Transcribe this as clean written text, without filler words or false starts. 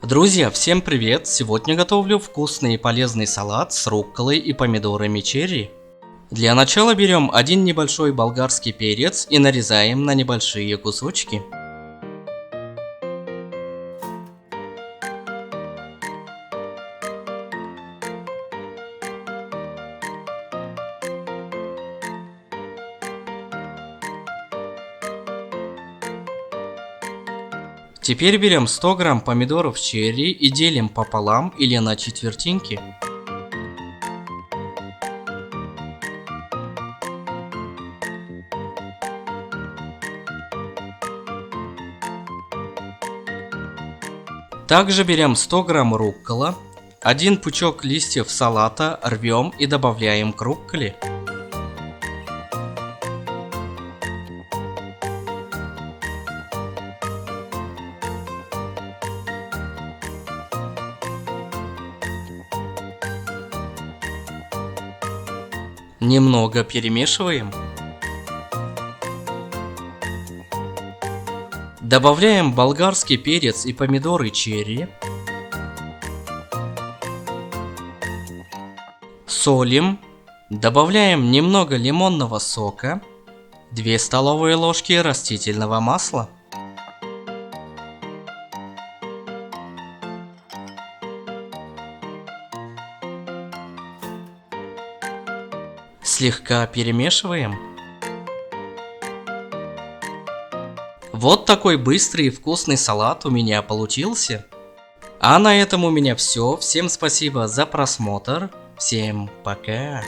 Друзья, всем привет! Сегодня готовлю вкусный и полезный салат с рукколой и помидорами черри. Для начала берем один небольшой болгарский перец и нарезаем на небольшие кусочки. Теперь берем 100 грамм помидоров черри и делим пополам или на четвертинки. Также берем 100 грамм руккола, один пучок листьев салата рвем и добавляем к рукколе. Немного перемешиваем. Добавляем болгарский перец и помидоры черри. Солим. Добавляем немного лимонного сока. 2 столовые ложки растительного масла. Слегка перемешиваем. Вот такой быстрый и вкусный салат у меня получился. А на этом у меня все. Всем спасибо за просмотр. Всем пока.